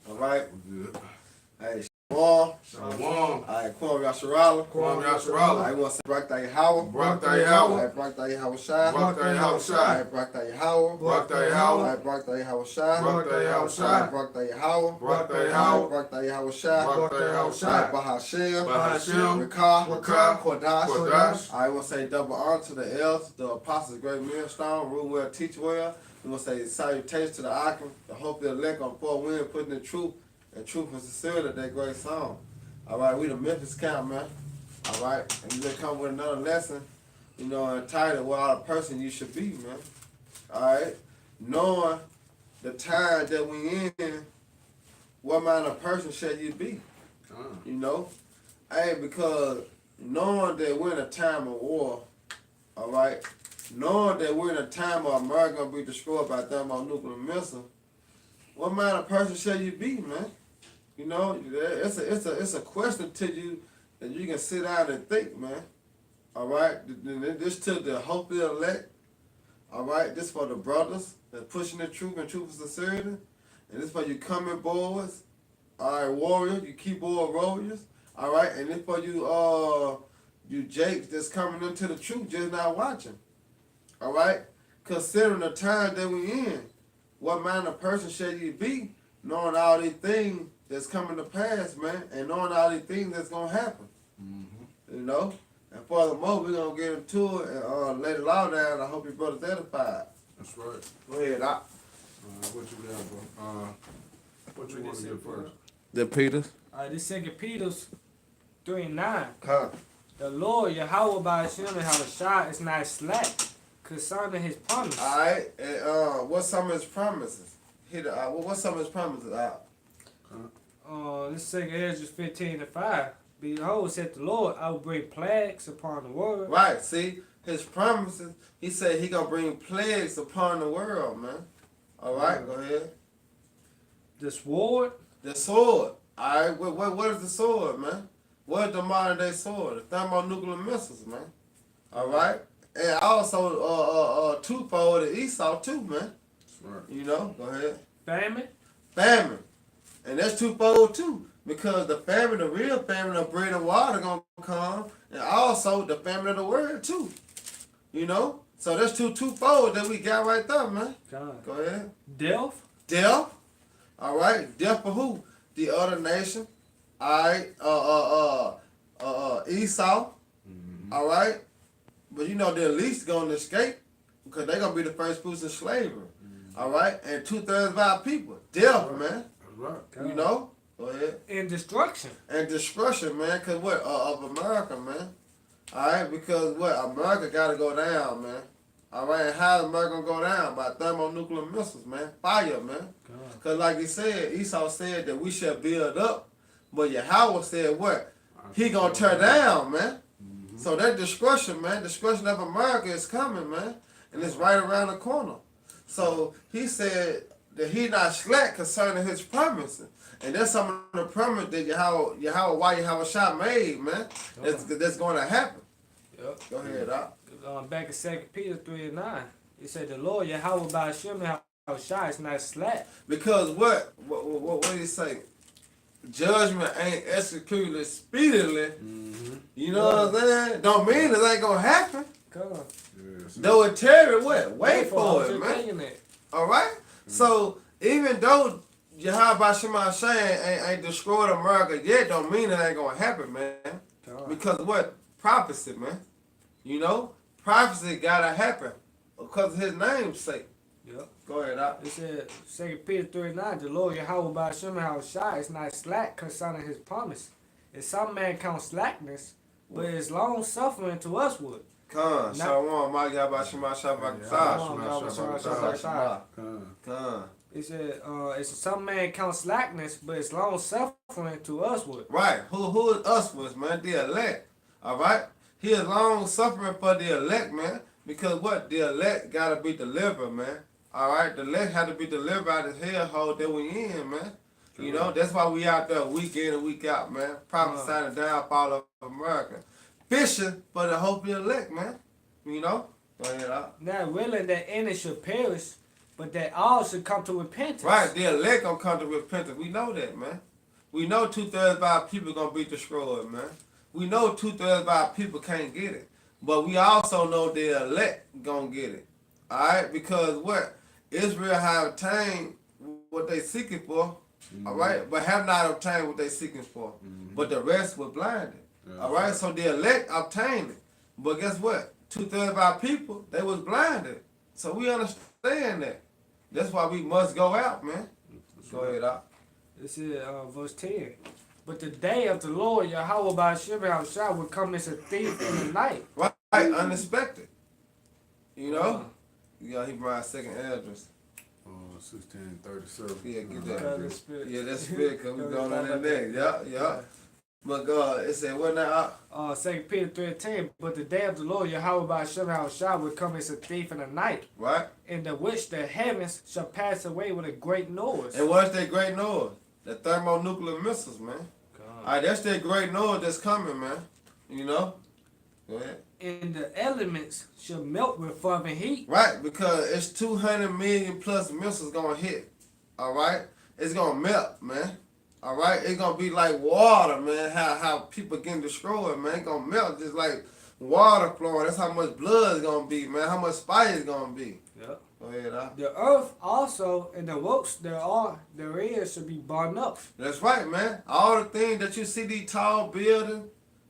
All right. Good. Hey, Shalom. Shalom. All right, Kwam Yasharala. Kwam All Yasharala. right, we want to say Brakta Yahweh. Brakta Yahweh. All right, Brakta Yahweh Shai. Brakta Yahweh All Shai. right, Brakta Yahweh. Brakta All Yahweh. right, Brakta Yahweh Shai. Brakta Yahweh All Shai. right, Brakta Yahweh. Brakta All Yahweh. right, Brakta Yahweh Shai. Brakta Yahweh All Shai. right, Bahashem. Bahashem. Rakah. Rakah. Kodash. Kodash. I want to say double honor to the elders, the apostles, great millstone, rule well, teach well. We want to say salutations to the icon, the hope of the elect on four wind, putting the truth and truth and sincerity, that great song. All right, we the Memphis Camp, man. All right, and we gonna come with another lesson, you know, entitled "What All the Person You Should Be," man. All right, knowing the time that we in, what kind of person should you be? You know, hey, because knowing that we're in a time of war, all right, knowing that we're in a time of America gonna be destroyed by thermonuclear missile, what kind of person should you be, man? You know, it's a question to you that you can sit down and think, man. All right, this to the hope of the elect. All right, this for the brothers that pushing the truth and truth and sincerity, and this for you coming boys. All right, warriors, you keyboard warriors. All right, and this for you Jakes that's coming into the truth, just not watching. All right, considering the time that we in, what kind of person should you be, knowing all these things that's coming to pass, man, and knowing all these things that's gonna happen. You know, and furthermore, we're gonna get into it and lay the law down. I hope your brother's edified. That's right. Go ahead, Doc. What you got, bro? What you want to get first? The Peters. This second Peter's 3:9. Huh. The Lord Yahweh by Hashem and Havashah is not slack concerning his promise. All right, and what's some of his promises? What's some of his promises out? This second Ezra 15:5. Behold, said the Lord, I will bring plagues upon the world. Right, see, his promises, he said he gonna bring plagues upon the world, man. All right, go ahead. The sword. The sword. All right, what is the sword, man? What is the modern day sword? The thermonuclear missiles, man. All right, and also twofold to Esau too, man. That's right. You know, go ahead. Famine. Famine, and that's twofold too, because the famine, the real famine of bread and water, gonna come, and also the famine of the word too. You know, so that's twofold that we got right there, man. God. Go ahead. Death. Death. All right. Death for who? The other nation. All right. Esau. All right. But you know they're at least gonna escape because they're gonna be the first fruits of slavery. All right. And 2/3 of our people. Death, man. That's right. God. You know. Go ahead. And destruction. And destruction, man. Cause what? Of America, man. All right. Because what? America gotta go down, man. All right, and how is America gonna go down? By thermonuclear missiles, man. Fire, man. God. Because like he said, Esau said that we shall build up. But Yahweh said what? He gonna tear down, man. So that destruction, man, destruction of America is coming, man. And it's right around the corner. So he said that he not slack concerning his promises. And that's some of the promises that Yahweh Shah made, man. That's gonna happen. Yep. Go ahead, Doc. Back in 2 Peter 3:9. It said the Lord Yahweh by Hashem and Havashah is not slack. Because what do you say? Judgment ain't executed speedily. You know what I'm saying? Don't mean it ain't gonna happen. God. Yes. Though it tarry, what? Wait for I it, was man. thinking that. All right. So even though Yahweh Shema ain't destroyed America yet, don't mean it ain't gonna happen, man. God. Because what? Prophecy, man. You know, prophecy gotta happen because of his name's sake. Yep. Go ahead, Doc. It said 2 Peter 3:9. The Lord Yahweh by Hashem and Havashah is not slack concerning his promise. And some man count slackness, but it's long suffering to us would. Come, Shalom, my Yahweh Shema Shabbat. Come. It said, it's some man count slackness, but it's long suffering to us would. Right. Who is us was, man? The elect. All right? He is long suffering for the elect, man. Because what? The elect gotta be delivered, man. All right? The elect had to be delivered out of the hellhole that we in, man. You know, that's why we out there week in and week out, man. Prophesying the downfall of America. Fishing for the hope of the elect, man. You know? Go ahead, Doc. Not willing that any should perish, but that all should come to repentance. Right, the elect gonna come to repentance. We know that, man. We know 2/3 of our people gonna be destroyed, man. We know 2/3 of our people can't get it. But we also know the elect gonna get it. Alright? Because what? Israel have obtained what they seeking for. Alright? But have not obtained what they seeking for. But the rest were blinded. Alright? So the elect obtained it. But guess what? 2/3 of our people, they was blinded. So we understand that. That's why we must go out, man. Go ahead, out. This is verse 10. But the day of the Lord Yahweh by Shemel will come as a thief in the night. Right, unexpected. You know? Yeah, he brought second address. 1637. Yeah, get Because that. the Spirit. Yeah, that's spirit, because we going on that next. Yeah. But God, it said, what now? 2 Peter 3:10. But the day of the Lord Yahweh by Shemel will come as a thief in the night, Right? in the which the heavens shall pass away with a great noise. And what's that great noise? The thermonuclear missiles, man. Alright, that's that great noise that's coming, man. You know? Go ahead. And the elements shall melt with fervent heat. Right, because it's 200 million plus missiles gonna hit. Alright? It's gonna melt, man. Alright? It's gonna be like water, man. How people getting destroyed, man. It's gonna melt just like water flowing. That's how much blood is gonna be, man. How much fire is gonna be. Yep. Go ahead, out. The earth also and the works therein should be burned up. That's right, man. All the things that you see, these tall buildings,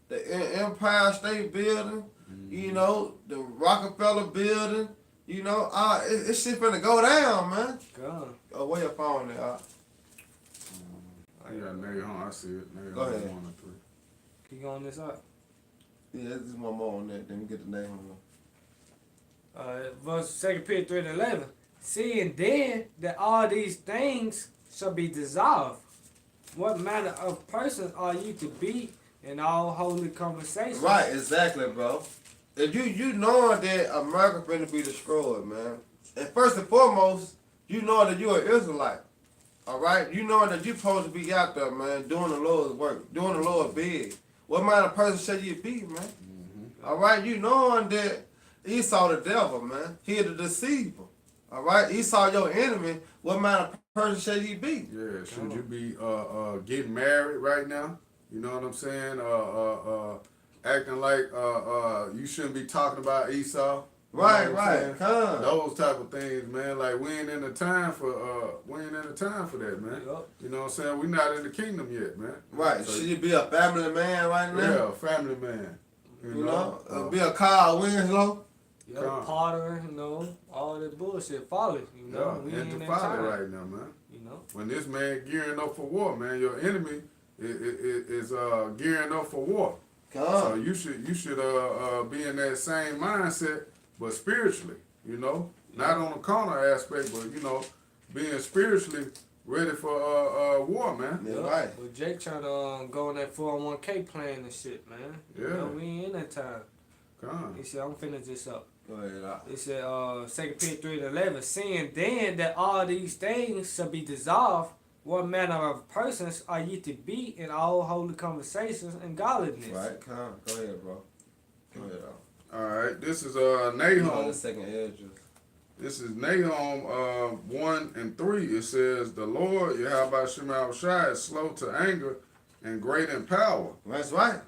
the Empire State Building, you know, the Rockefeller Building, you know, it's shit finna go down, man. God. Oh, where your phone there? I got Nahum, I see it. Nahum Go ahead. 1 and 3. Keep going this up. Yeah, there's just one more on that. Then we get the name on them. Verse 2 Peter 3:11. Seeing then that all these things shall be dissolved, what manner of persons are you to be in all holy conversation? Right, exactly, bro. If you knowing that America finna be destroyed, man. And first and foremost, you know that you're an Israelite. All right, you know that you're supposed to be out there, man, doing the Lord's work, doing the Lord's bid. What manner of person shall you be, man? All right, you knowing that Esau the devil, man. He the deceiver. All right, Esau your enemy. What manner of person shall you be? Yeah, should you be getting married right now? You know what I'm saying? Acting like you shouldn't be talking about Esau. You know Right, what I'm saying? come. Those type of things, man. Like we ain't in the time for that, man. Yup. You know what I'm saying? We not in the kingdom yet, man. Right, So, should you be a family man right now? yeah, family man. You know, be a Kyle Winslow. Yup, God. Potter, you know, all that bullshit. Folly, you know. We Yeah, ain't in into that folly time. right now, man. You know. When this man gearing up for war, man, your enemy is gearing up for war. So Come. you should be in that same mindset, but spiritually, you know, not on the carnal aspect, but you know, being spiritually ready for war, man. Yeah, Yup. right. But Jake trying to go on that 401k plan and shit, man. You Yeah. know, we ain't in that time. Come He said, I'm finna this up. Go ahead, out. It said, 2 Peter 3:11, seeing then that all these things shall be dissolved, what manner of persons are ye to be in all holy conversations and godliness? Right, come. Go ahead, bro. Go ahead, out. All right, this is You on Nahum. the second address. This is Nahum 1 and 3. It says, "The Lord Yahweh Shema Shai is slow to anger and great in power, That's right.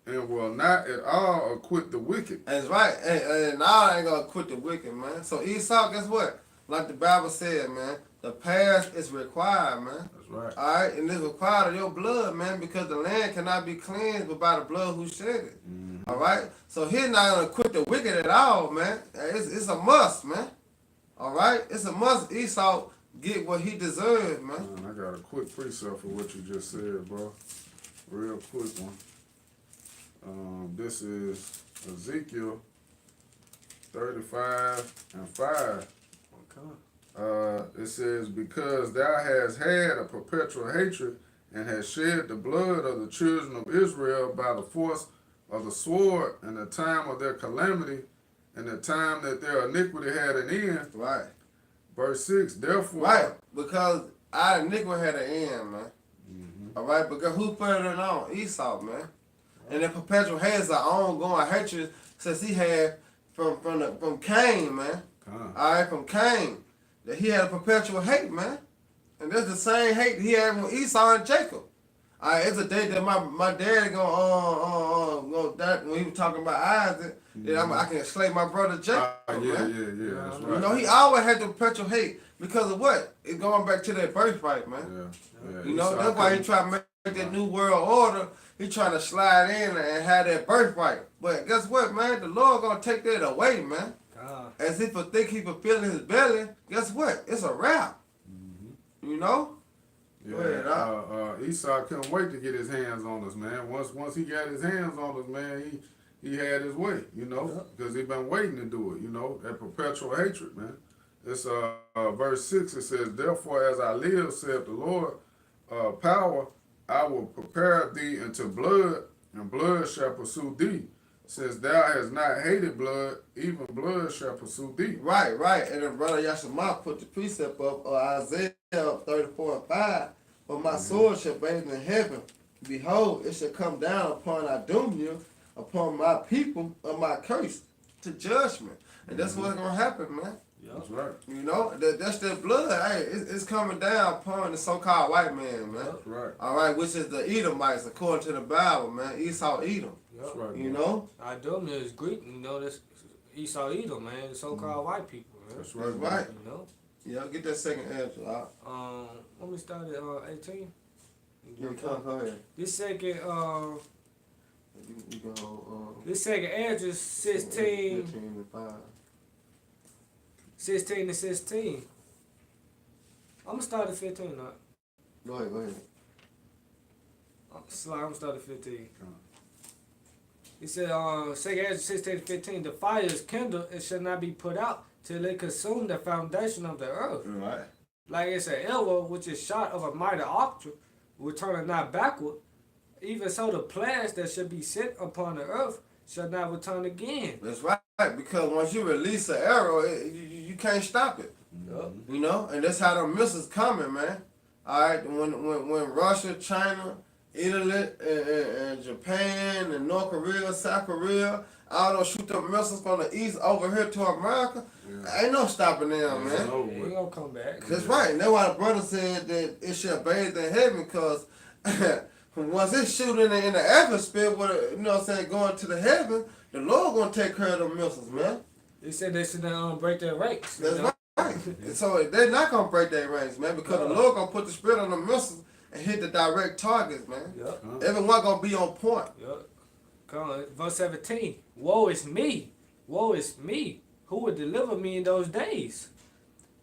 and will not at all acquit the wicked." That's right. And now I ain't gonna quit the wicked, man. So Esau, guess what? Like the Bible said, man, the past is required, man. That's right. All right, and it's required of your blood, man, because the land cannot be cleansed but by the blood who shed it. All right, so he's not gonna quit the wicked at all, man. It's a must, man. All right, it's a must. Esau get what he deserves, man. I got a quick precept for what you just said, bro. Real quick one. This is Ezekiel 35 and 5. Okay. It says, "Because thou hast had a perpetual hatred and hast shed the blood of the children of Israel by the force of the sword in the time of their calamity and the time that their iniquity had an end." Right, Verse 6, "Therefore," right, because our iniquity had an end, man. All right, because who put it on? Esau, man. And the perpetual hatred is an ongoing hatred since he had from Cain, man. Come. All right, from Cain. that he had a perpetual hate, man. And that's the same hate he had with Esau and Jacob. It's a day that my dad gonna that when he was talking about Isaac, that I can slay my brother Jacob. Yeah, man. that's You right. know, he always had the perpetual hate because of what? It's going back to that birthright, man. Yeah. You know, Esau that's why he couldn't- trying to make that new world order. He trying to slide in and have that birthright. But guess what, man? The Lord gonna take that away, man. God. As if he think he fulfilling his belly. Guess what? It's a wrap. You know? Go ahead, Esau couldn't wait to get his hands on us, man. Once he got his hands on us, man, he had his way, you know, because he been waiting to do it, you know, that perpetual hatred, man. It's verse 6, it says, "Therefore, as I live, saith the Lord, power, I will prepare thee into blood, and blood shall pursue thee. Since thou hast not hated blood, even blood shall pursue thee." Right. And then Brother Yashima put the precept up, Isaiah 34:5. "For my sword shall bathe in heaven. Behold, it shall come down upon Idumea, upon my people, of my curse, to judgment." And that's what's going to happen, man. That's right. You know, that's their blood. Hey, it's coming down upon the so-called white man, man. That's right. All right, which is the Edomites, according to the Bible, man. Esau, Edom. That's right. You know? Idumea is Greek, you know, that's Esau Edom, man, the so-called white people, man. That's That's right. right. You know? Yeah, get that second answer out. Let me start at 18. Yeah, come, go ahead. This second, You go, this second address 16, 15 and 5. 16 to 16. I'm gonna start at 15, not. Go ahead. I'm gonna start at 15. It said, second address 16 to 15. "The fire is kindled and shall not be put out till it consume the foundation of the earth. Right. Like it's an arrow which is shot of a mighty archer, returning not backward. Even so, the plagues that should be sent upon the earth shall not return again." That's right. Because once you release an arrow, you can't stop it. Yup. You know? And that's how the missiles coming, man. All right. When Russia, China, Italy, and Japan, and North Korea, South Korea, all those shoot them missiles from the east over here to America, ain't no stopping them, man. No They way. ain't gonna come back. That's right. And that's why the brother said that it shall bathe in heaven, because once it's shooting in the atmosphere, with, you know what I'm saying, going to the heaven, the Lord gonna take care of them missiles, man. They said they should break their ranks. you That's know? right. And so they're not gonna break their ranks, man, because the Lord gonna put the spirit on the missiles and hit the direct targets, man. Yup. Everyone gonna be on point. Yup. Come on, verse 17. "Woe is me! Woe is me! Who would deliver me in those days?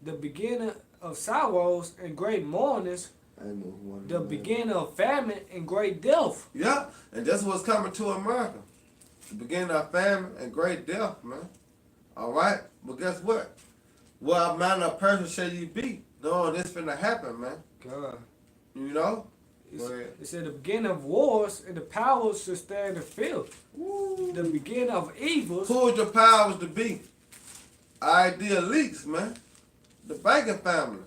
The beginning of sorrows and great mournings, the beginning of famine and great death." Yeah, and that's what's coming to America. The beginning of famine and great death, man. All right, but guess what? What manner of person shall you be? No, this finna happen, man. God. You know? It's- Go ahead. It said the beginning of wars and the powers should stand and fill. The beginning of evils. Who is the powers to be? Idea leaks, man. The banking family.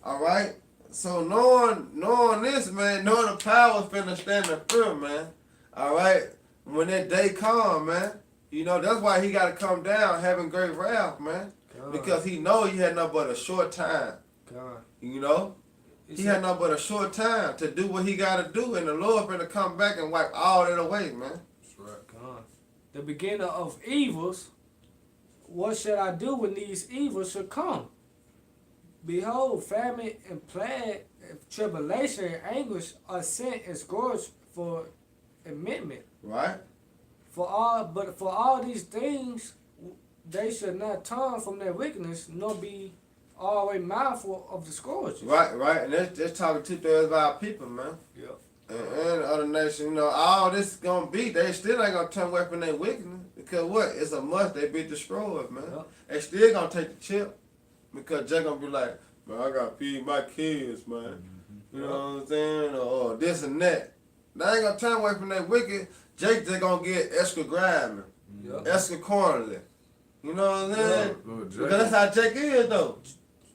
All right. So knowing this, man, knowing the powers finna stand and fill, man. All right. When that day come, man, you know that's why he got to come down having great wrath, man. God. Because he know he had nothing but a short time. God. You know? It He said- had nothing but a short time to do what he got to do, and the Lord finna come back and wipe all that away, man. That's right. God. The beginning of evils. What shall I do when these evils should come? Behold, famine and plague, tribulation and anguish are sent and scourged for amendment. Right? For all these things, they should not turn from their wickedness, nor be always mindful of the scourges. Right. And that's talking 2/3 of our people, man. Yep. And other nations, you know, all this is gonna be, they still ain't gonna turn away from their wickedness. Because what? It's a must, they be destroyed, man. Yep. They still gonna take the chip. Because Jay gonna be like, man, I gotta feed my kids, man. You know what I'm saying? Or this and that. They ain't gonna turn away from their wicked. Jake just gonna get extra grinding, Yep. extra cornerly. You know what I'm saying? Lord, Because that's how Jake is, though.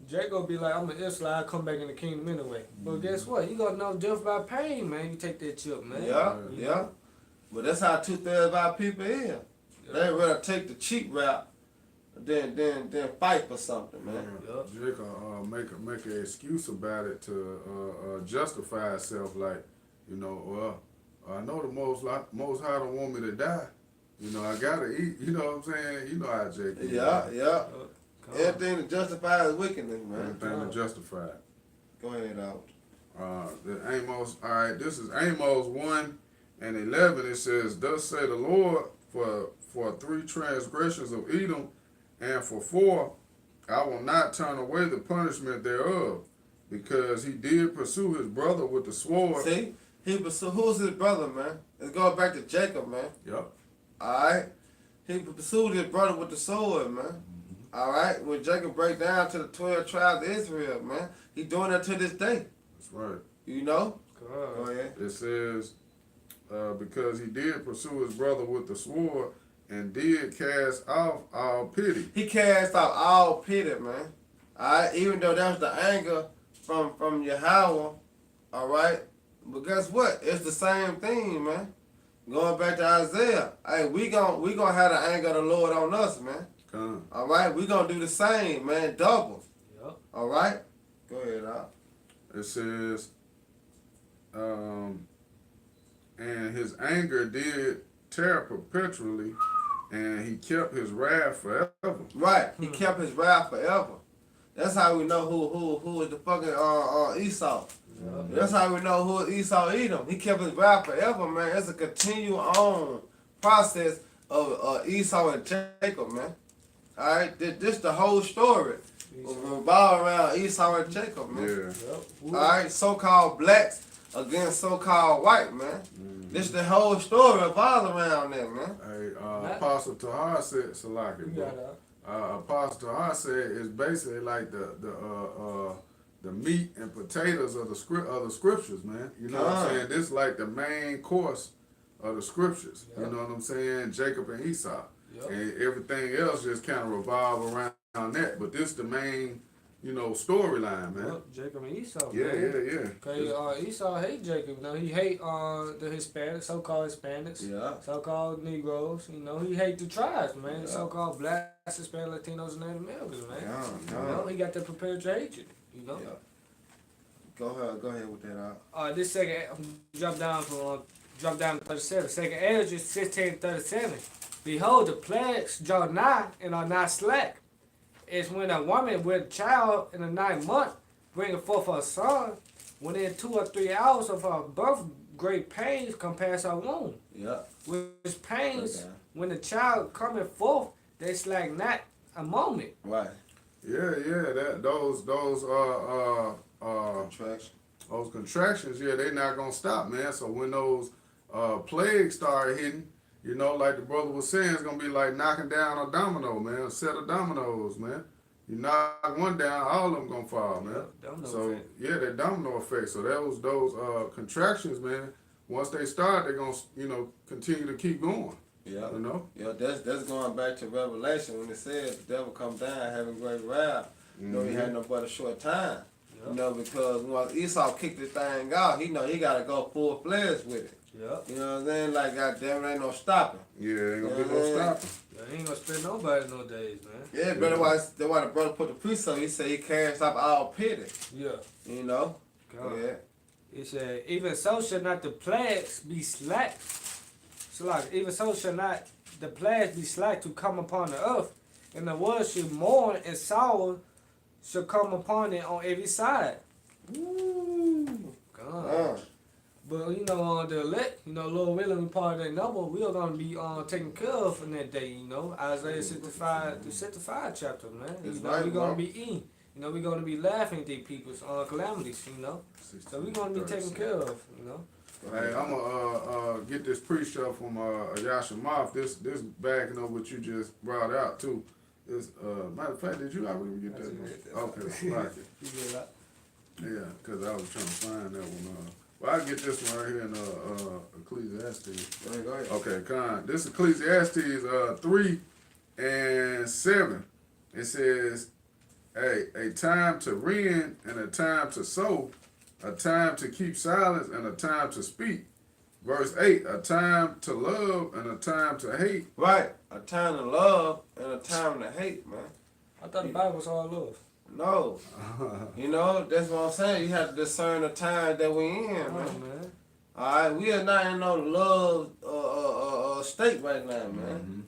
Jay gonna be like, I'm an Israelite, I come back in the kingdom anyway. But guess what? You gonna know death by pain, man. You take that chip, man. Yeah. But that's how 2/3 of our people is. They rather take the cheap route than fight for something, man. Yup. Jacob make an excuse about it to justify itself, like, you know, well, I know the most High don't want me to die. You know, I gotta eat. You know what I'm saying? You know how Jacob is. Yeah. Come on. Everything to justify his wickedness, man. Everything to justify it. Go ahead, out. The Amos. All right, this is Amos 1:11. It says, "Thus say the Lord, for 3 transgressions of Edom, and for 4, I will not turn away the punishment thereof, because he did pursue his brother with the sword." See, who's his brother, man? Let's go back to Jacob, man. Yep. Alright? He pursued his brother with the sword, man. Alright? When Jacob break down to the 12 tribes of Israel, man, he doing that to this day. That's right. You know? Come Go on. ahead. It says, because he did pursue his brother with the sword, and did cast off all pity. He cast out all pity, man. Alright? Even though that was the anger from Yahweh. Alright? But guess what? It's the same thing, man. Going back to Isaiah. Hey, we gonna have the anger of the Lord on us, man. Come. Alright? We gonna do the same, man. Double. Yup. Alright? Go ahead, Al. It says, and his anger did tear perpetually, and he kept his wrath forever. Right. He kept his wrath forever. That's how we know who is the fucking Esau. Yup. That's how we know who Esau Edom. He kept his wrath forever, man. It's a continue on process of Esau and Jacob, man. Alright? This the whole story. Revolve around Esau and Jacob, man. Yeah. Yup. Alright? So-called blacks against so-called white, man. This the whole story revolves around that, man. Hey, Apostle Tahar said, Salaki, You bro. got out. Apostle Tahar said it's basically like the meat and potatoes of the scriptures, man. You know what I'm saying? This like the main course of the scriptures. Yeah. You know what I'm saying? Jacob and Esau. Yup. And everything else just kind of revolve around that. But this the main, you know, storyline, man. Yup. Jacob and Esau. Yeah, man. yeah. Cause Esau hate Jacob. You know, he hate the Hispanics, so-called Hispanics, Yeah. so-called Negroes. You know, he hate the tribes, man. Yeah. So-called blacks, Hispanic, Latinos, and Native Americans, man. Yeah. You know, he got that perpetual hatred. You know. Yeah. Go ahead with that, Al. This second, drop down to 37. Second Ezra 16:37. Behold, the plagues draw nigh and are not slack. It's when a woman with a child in the 9th month bringing forth her son, within 2 or 3 hours of her birth, great pains compass her womb. Yeah. Which pains, Okay. when the child coming forth, they slack not a moment. Right. Yeah. That those Contraction. those contractions, yeah, they not gonna stop, man. So when those plagues start hitting, you know, like the brother was saying, it's gonna be like knocking down a domino, man, a set of dominoes, man. You knock one down, all of them gonna fall, man. Domino So effect. yeah, that domino effect. So those contractions, man. Once they start, they're gonna, you know, continue to keep going. Yeah. You know. Yeah, that's going back to Revelation when it says the devil come down having great wrath. You know, he had no but a short time. Yep. You know, because once Esau kicked the thing out, he know he gotta go full fledged with it. Yep. You know what I'm saying? Like goddamn, ain't no stopping. Yeah, ain't gonna be no Yeah. stopping. Yeah, he ain't gonna spend nobody no days, man. Yeah, but that's why the brother put the precept. He said he cast off all pity. Yeah. You know. God. Yeah. It said, even so shall not the plagues be slack. So like, even so shall not the plagues be slack to come upon the earth, and the world should mourn and sorrow shall come upon it on every side. Woo. God. But you know, the elect, you know, Lord willing, we part of that number, we are gonna be taken care of in that day, you know. Isaiah 65 to 65 chapter, man. That's You know, right, we're gonna bro. be eating. You know, we're gonna be laughing at these people's calamities, you know. So we're gonna be taken care of, you know. Hey, I'm gonna get this precept from Yashimov. This backing up what you just brought out too. This matter of fact, did you already get I that? just read that. Okay, like it. You get that? Yeah, because I was trying to find that one. Well, I get this one right here in Ecclesiastes. Go ahead. Okay, con. This Ecclesiastes 3:7. It says, "Hey, a time to rend and a time to sow, a time to keep silence and a time to speak, verse 8, a time to love and a time to hate. Right. A time to love and a time to hate, man. I thought the Bible was all love. No. You know, that's what I'm saying. You have to discern the time that we in, Come man. on, man. Alright, we are not in no love state right now, man.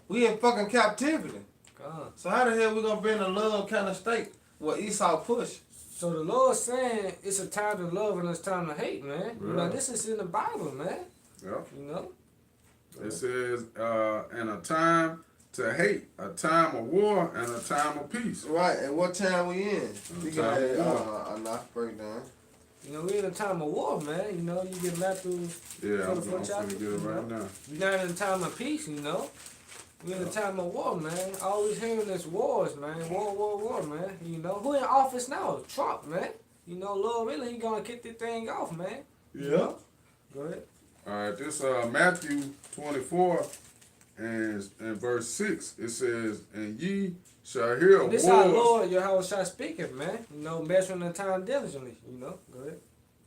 We in fucking captivity. God. So how the hell we gonna be in a love kind of state where Esau push? So the Lord saying it's a time to love and it's time to hate, man. You know, Yeah. this is in the Bible, man. Yeah. You know? It says, and a time to hate, a time of war and a time of peace. Right, and what time we in? We got Time of a enough breakdown. You know, we're in a time of war, man. You know, you get Matthew Yeah, I'm 24 gonna chapter. get it right now. We're not in a time of peace, you know. We're in a time of war, man. Always hearing this wars, man. War, man. You know, who in office now? Trump, man. You know, Lord really, he gonna kick this thing off, man. You Yeah. know? Go ahead. All right, this Matthew 24 and verse 6, it says, and ye shall hear This our wars. Lord, Yahweh Shai speaking, man. You know, measuring the time diligently, you know. Go ahead.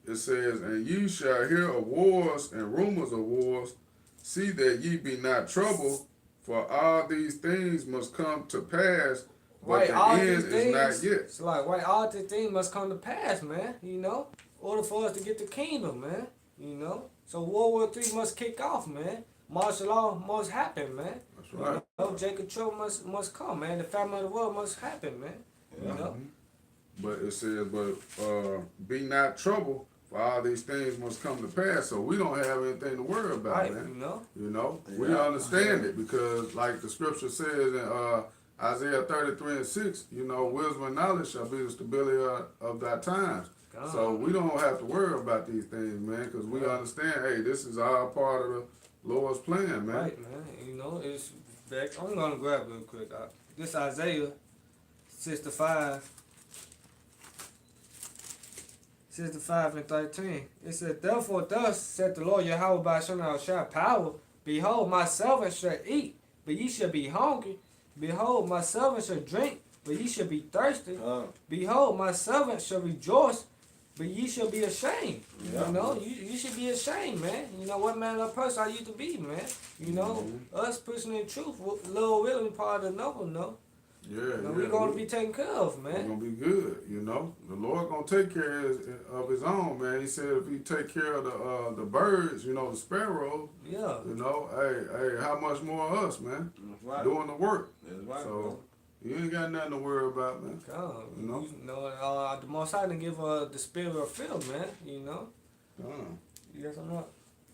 It says, and ye shall hear of wars and rumors of wars. See that ye be not troubled, for all these things must come to pass, but Right, the all end these is things, not yet. it's like, right, all these things must come to pass, man, you know, in order for us to get the kingdom, man, you know. So World War III must kick off, man. Martial law must happen, man. That's right. You know, Jacob trouble must come, man. The famine of the world must happen, man. You know? But it says, be not troubled, for all these things must come to pass. So we don't have anything to worry about, Right, man. you know? You know, we Yeah. understand it because, like the scripture says in Isaiah 33 and 6, you know, wisdom and knowledge shall be the stability of thy times. God. So we don't have to worry about these things, man, because we understand, hey, this is all part of the Lord's plan, man. Right, man. You know, it's back. I'm gonna grab it real quick. This Isaiah 65. 65 and 13. It said, therefore thus said the Lord Yahweh by Shem shall power. Behold, my servants shall eat, but ye shall be hungry. Behold, my servants shall drink, but ye shall be thirsty. Behold, my servants shall rejoice, but ye shall be ashamed. Yeah. You know, you should be ashamed, man. You know what manner of person I used to be, man. You know, us pushing in truth, little willing part of the noble, no. Yeah, You know, yeah. we're gonna be taken care of, We're man. gonna be good, you know. The Lord gonna take care of his own, man. He said if he take care of the birds, you know, the sparrows, Yeah. you know, hey, how much more us, man, That's right. doing the work. That's right. So you ain't got nothing to worry about, man. God, You know? the Most High didn't give the spirit of fear, man. You know. You got something else?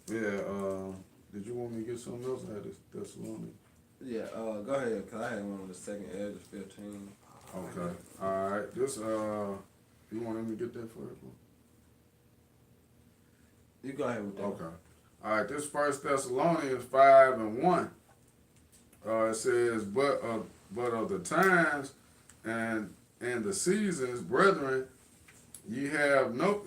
Yeah. Did you want me to get something else out of this Thessalonians? Yeah, go ahead, cause I had one on the second edge of 15. Okay. All right. This you want me to get that first one? You go ahead with that. Okay. All right, this First Thessalonians 5 and 1. It says, but of the times and the seasons, brethren, ye have no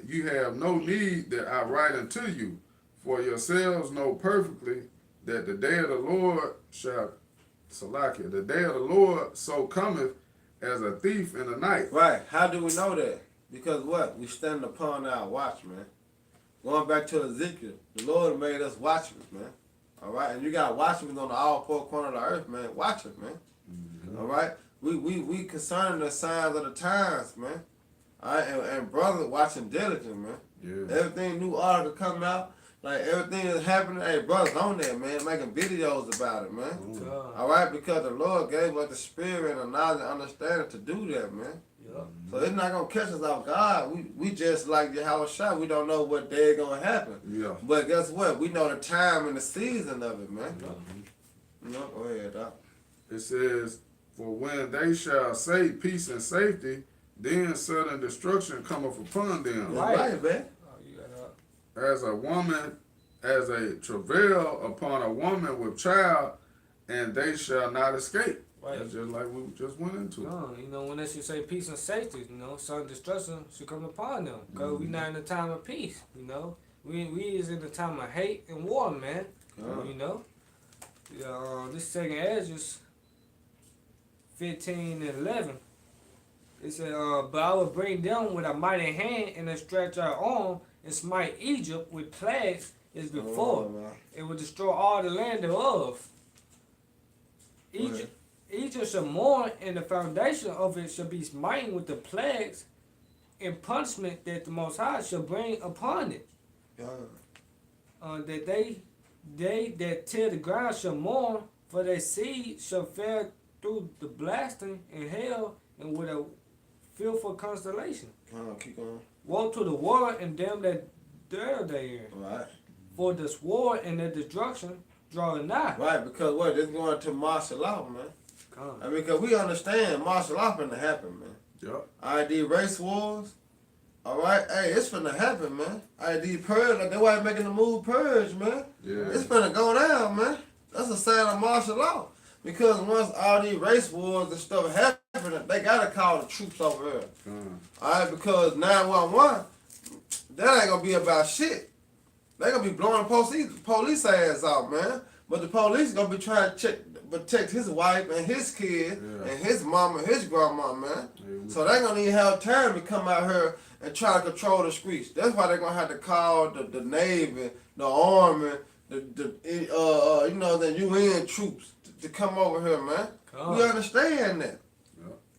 need that I write unto you, for yourselves know perfectly that the day of the Lord the day of the Lord so cometh as a thief in the night. Right. How do we know that? Because what? We stand upon our watch, man. Going back to Ezekiel, the Lord made us watchmen, man. All right, and you got watchmen on all four corners of the earth, man. Watch it, man. All right, we concerned the signs of the times, man. All right, and brother watching diligent, man. Yeah. Everything new article come out, like everything is happening. Hey, brothers on there, man, making videos about it, man. God. All right, because the Lord gave us the spirit and the knowledge and understanding to do that, man. Yeah. So it's not gonna catch us off guard. We just like Yahweh Shai. We don't know what day gonna happen. Yeah. But guess what? We know the time and the season of it, man. You know, go ahead, Doc. It says, for when they shall say peace and safety, then sudden destruction cometh upon them. Right. Right, man. Oh, you got As a travail upon a woman with child, and they shall not escape. Right. That's just like we just went into. No, you know, when they should say peace and safety, you know, sudden destruction should come upon them. Because we not in the time of peace, you know. We is in the time of hate and war, man. You know. This second Esdras 15 and 11. It said, but I will bring them with a mighty hand and a stretch out arm and smite Egypt with plagues is before. Oh, man. It will destroy all the land thereof. Egypt shall mourn, and the foundation of it shall be smitten with the plagues and punishment that the Most High shall bring upon it. That they that till the ground shall mourn, for their seed shall fare through the blasting and hell, and with a fearful constellation. Keep going. Woe to the world and them that dwell therein. Right. For the sword and the destruction draw nigh. Right, because what? This going to martial law, man. Come. I mean, because we understand martial law finna happen, man. Yep. ID race wars. Alright, hey, it's finna happen, man. ID purge, like that's why they making the move purge, man. Yeah. It's finna go down, man. That's a sign of martial law. Because once all these race wars and stuff happen, they gotta call the troops over here. Alright, because 911, that ain't gonna be about shit. They gonna be blowing the police ass out, man. But the police gonna be trying to protect his wife and his kid and his mama and his grandma, man. So they gonna need help time to come out here and try to control the streets. That's why they're gonna have to call the Navy, the Army, the UN troops to come over here, man. We understand that.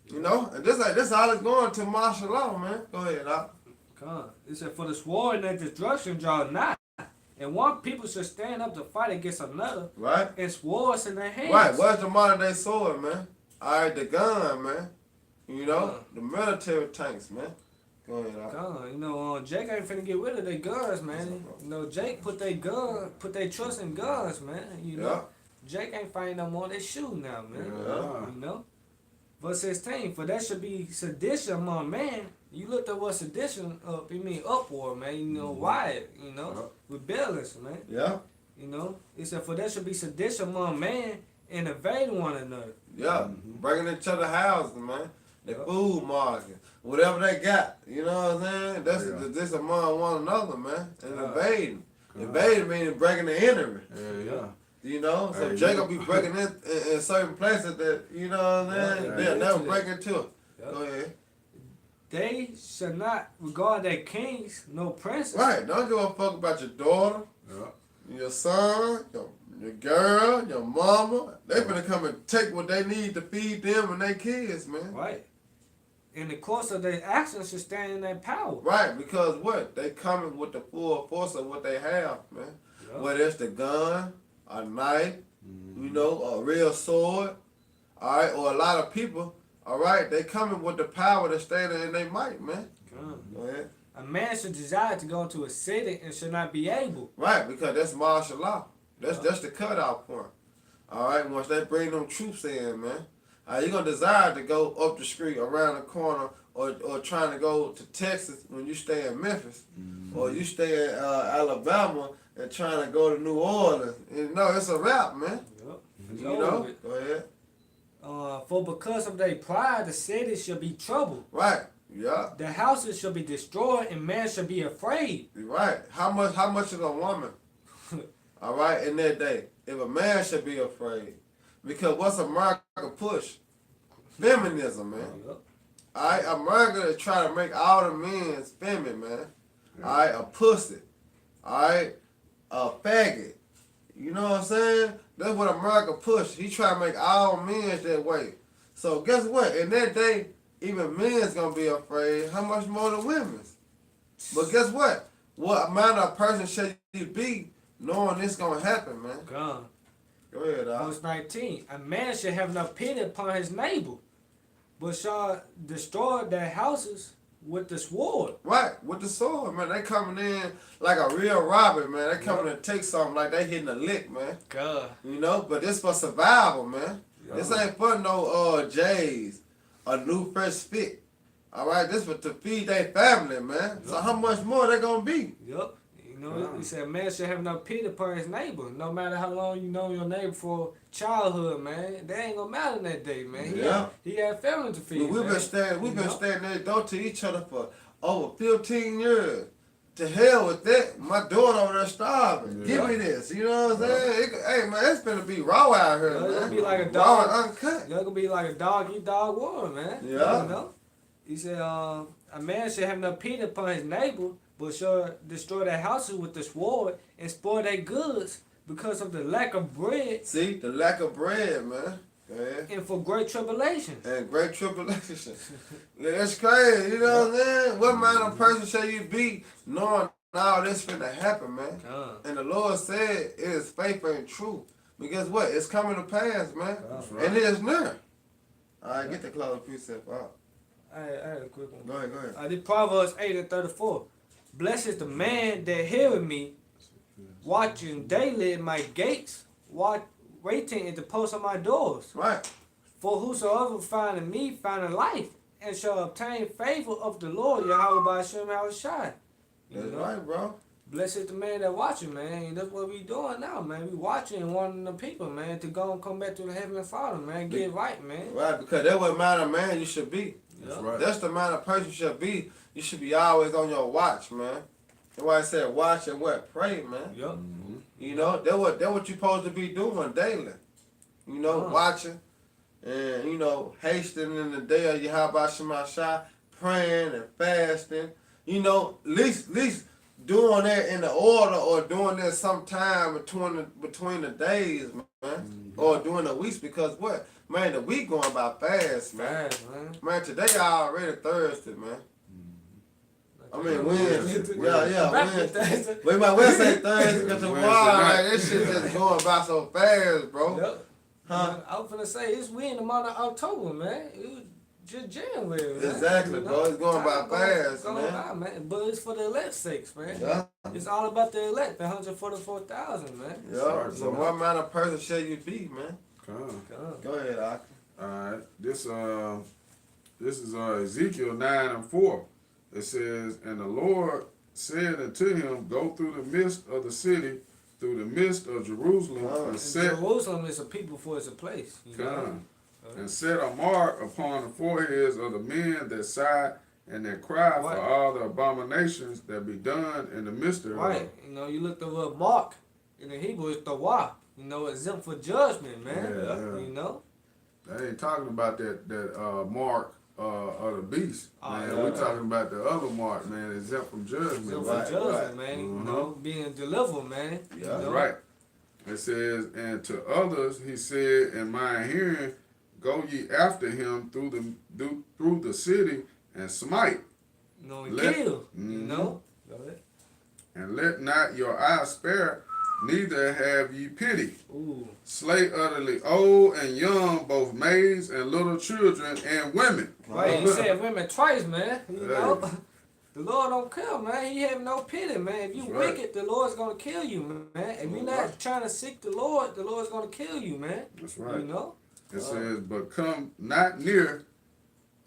You know, and this all is going to martial law, man. Go ahead, Doc. Come. It said, for the sword and the destruction draw nigh, and one people should stand up to fight against another, Right? and swords in their hands. Right. Where's the modern day sword, man? Alright, the gun, man. You know, the military tanks, man. Go ahead, Doc. Come. You know, Jake ain't finna get rid of their guns, man. You know, Jake put their trust in guns, man. You know, Jake ain't fighting no more. They shooting now, man. You know. Verse 16, for that should be sedition among man. You looked at what sedition up, you mean uproar, man. You know, riot, you know, rebellious, man. Yeah. You know, it said, for there should be sedition among man and invading one another. Yeah. Bringing each other houses, man. The food market. Whatever they got. You know what I'm saying? That's this among one another, man. And invading. Invading meaning breaking the enemy. Yeah. You know? So Jacob be breaking in certain places that, you know what I'm saying? They'll never break into. Go ahead. They shall not regard their kings, no princes. Right. Don't give a fuck about your daughter, your son, your girl, your mama. They finna come and take what they need to feed them and their kids, man. Right. In the course of their actions should stand in their power. Right, because what? They coming with the full force of what they have, man. Whether it's the gun, a knife, you know, a real sword, all right, or a lot of people, all right, they coming with the power to stand in their might, man. Go ahead. A man should desire to go to a city and should not be able. Right, because that's martial law. That's the cutoff point. All right, once they bring them troops in, man, you're going to desire to go up the street, around the corner, or trying to go to Texas when you stay in Memphis, or you stay in Alabama and trying to go to New Orleans. You know, it's a wrap, man. You know? Go ahead. For because of their pride, the city shall be troubled. Right. Yeah. The houses shall be destroyed, and man shall be afraid. Right. How much is a woman? All right, in that day, if a man should be afraid, because what's America push? Feminism, man. All right, America is trying to make all the men feminine, man. All right, a pussy. All right, a faggot. You know what I'm saying? That's what America push. He trying to make all men that way. So guess what? In that day, even men's gonna be afraid. How much more the women's? But guess what? What amount of person should you be knowing this gonna happen, man? God. Go ahead, Doc. Verse 19. A man shall have no pity upon his neighbor, but shall destroy their houses with the sword. Right, with the sword, man. They coming in like a real robber, man. They coming to take something like they hitting a lick, man. God. You know, but this for survival, man. This ain't for no J's, a new fresh fit. All right, this for to feed their family, man. So how much more they gonna be? Yup. You know, he said, man should have no pity upon his neighbor. No matter how long you know your neighbor for childhood, man, that ain't gonna matter in that day, man. He had family to feed. We've been standing next door to each other for over 15 years. To hell with that. My daughter over there starving. Give me this. You know what I'm saying? Hey, man, it's gonna be raw out here, man. It's gonna be like a dog. Raw and uncut. It's gonna be like a dog-eat-dog war, man. Yeah. You know? He said, a man should have no pity upon his neighbor, but shall destroy their houses with the sword and spoil their goods because of the lack of bread See, the lack of bread, man. Go ahead. and for great tribulation. And great tribulation. That's crazy, you know what I'm saying? What manner of person shall you be knowing all this finna happen, man? And the Lord said it is faithful and true. But guess what? It's coming to pass, man. right. And it is near. Alright, get the close precept out. I had a quick one. Go ahead. This Proverbs 8:34. Blessed is the man that heareth me, watching daily at my gates, waiting at the post of my doors. Right. For whosoever findeth me findeth life, and shall obtain favor of the Lord, Yahweh by Hashem Yahushai. That's right, bro. Blessed is the man that watching, man. And that's what we doing now, man. We watching and wanting the people, man, to go and come back to the Heavenly Father, man. Get it right, man. Right, because that's what manner of man you should be. That's Yup. right. That's the manner of person you should be. You should be always on your watch, man. That's why I said watch and what? Pray, man. Yup. You know, that's what you supposed to be doing daily. You know, watching and, you know, hastening in the day of Yahweh Shemashah, praying and fasting. You know, at least doing that in the order or doing that sometime between the days, man. Or during the weeks, because what? Man, the week going by fast, man. Fast, man. Man, today already Thursday, man. I mean, Wednesday. Yeah, Wednesday. We might well say Thursday because tomorrow, like, this shit just going by so fast, bro. Yup. Huh? I was finna say, we in the month of October, man. It was just January, man. Exactly, You know? bro. It's going by Time fast, going man. by, man. But it's for the elect's sakes, man. Yeah. It's all about the elect, the 144,000, man. Yeah. Sorry, So bro. what kind of person shall you be, man? Come. Go ahead, Aki. Alright. This is Ezekiel 9:4. It says, and the Lord said unto him, go through the midst of the city, through the midst of Jerusalem, and And set Jerusalem is a people for it's a place. You know? Come. And set a mark upon the foreheads of the men that sigh and that cry Right. for all the abominations that be done in the midst of Right. You know, you look the word mark in the Hebrew, it's tawah. You know, exempt for judgment, man. Yeah, yeah. You know? They ain't talking about that mark of the beast, Oh, man. yeah, We're yeah. talking about the other mark, man, exempt from judgment. Exempt Right, for judgment, right. man. You Mhm. know, being delivered, man. You Yeah. know? Right. It says, and to others he said in my hearing, go ye after him through the city and smite, You know, and Let- kill. You Mhm. know? Go ahead. and let not your eye spare, neither have ye pity. Ooh. Slay utterly old and young, both maids and little children and women. Right, he said women twice, man. You Hey. know? The Lord don't kill, man. He have no pity, man. If you That's right. wicked, the Lord's gonna kill you, man. If you're not trying to seek the Lord's gonna kill you, man. That's right. You know? It says, but come not near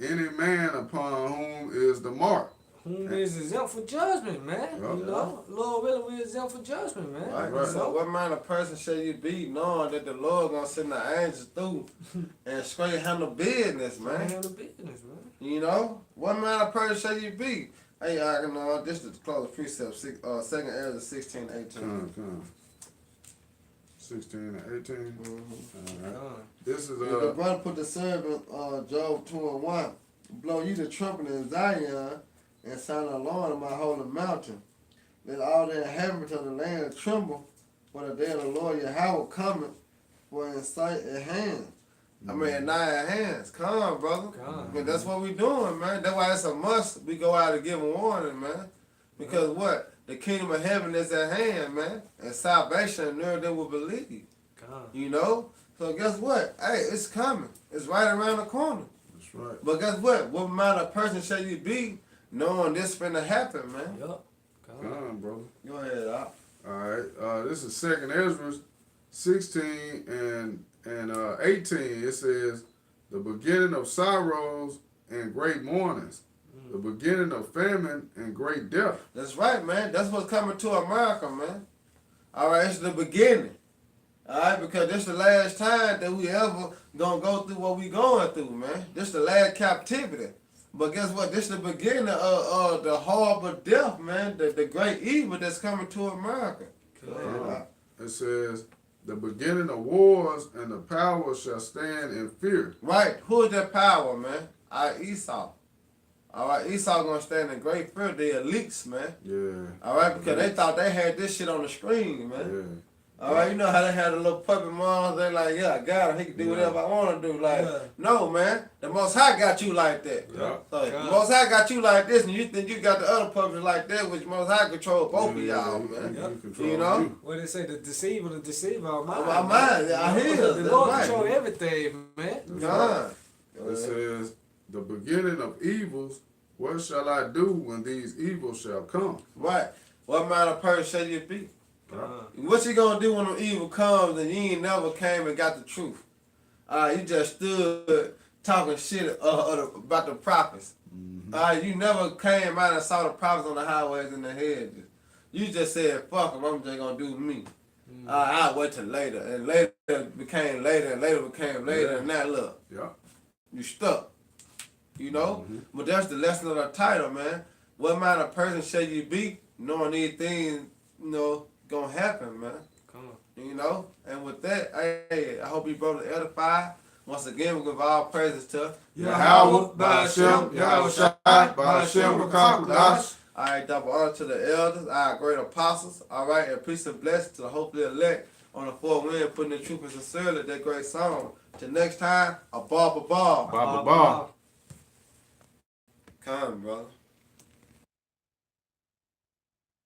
any man upon whom is the mark. Whom is exempt for judgment, man. Yeah. You know? Lord really we exempt for judgment, man. Right. Right. So what kind of person shall you be knowing that the Lord gonna send the angels through and straight handle business, Man, man? handle business, man. You know? What kind of person shall you be? Hey, I know this is the close precept, 2nd Ezra 16:18. Come. 16 and 18. Mm-hmm. All right. Uh, This is The brother put the servant, Job 2:1. Blow you the trumpet in Zion and sound the alarm in my holy mountain. Let all the inhabitants of the land tremble, for the day of the Lord Yahweh cometh, for in sight at hand. I mean, nigh at hands. Come on, brother. Come. But that's what we doing, man. That's why it's a must. We go out and give them warning, man. Because what? The kingdom of heaven is at hand, man. And salvation, and none of them will believe. come. You know? So guess what? Hey, it's coming. It's right around the corner. That's right. But guess what? What amount of person shall you be knowing this finna happen, man? Yup. Come. Come, brother. Go ahead, Op. All right. This is 2nd Ezra 16 and 18. It says, the beginning of sorrows and great mournings, the beginning of famine and great death. That's right, man. That's what's coming to America, man. All right, it's the beginning. All right, because this the last time that we ever gonna go through what we going through, man. This the last captivity. But guess what? This the beginning of the horrible death, man. The great evil that's coming to America. Go ahead, Op. It says, the beginning of wars and the power shall stand in fear. Right. Who is that power, man? Esau. All right, Esau gonna stand in great fear of the elites, man. Yeah. All right, because they thought they had this shit on the screen, man. Yeah. All right, you know how they had the little puppet moms. They like, yeah, I got him. He can do whatever I want to do. Like, Yeah. no, man. The Most High got you like that. Yeah. So, the God. Most High got you like this, and you think you got the other puppets like that, which Most High control both of y'all, man. Yep. You know? What they say, the deceiver on my My mind, I hear The that's Lord right. control everything, man. God. It says, the beginning of evils, what shall I do when these evils shall come? Right. What manner of person shall you be? Uh, What you gonna do when the evil comes and you ain't never came and got the truth? You just stood talking shit about the prophets. You never came out and saw the prophets on the highways and the hedges. You just said, fuck 'em, I'm just gonna do me. I'll wait till later. And later became later and later became later. And now look, Yeah. you stuck. You know? But that's the lesson of the title, man. What manner of person shall you be knowing these things, you know, gonna happen, man. come on. You know? And with that, hey, I hope you brothers edify. Once again, we give all praises to Yahweh, Ba'ashem, Yahweh Shai, Ba'ashem, Rakakadash. All right, double honor to the elders, our great apostles. All right, and peace and blessings to the hopefully elect on the four wind, putting the truth and sincerely, that great song. Till next time, a ball. Baba Ba. Come, brother.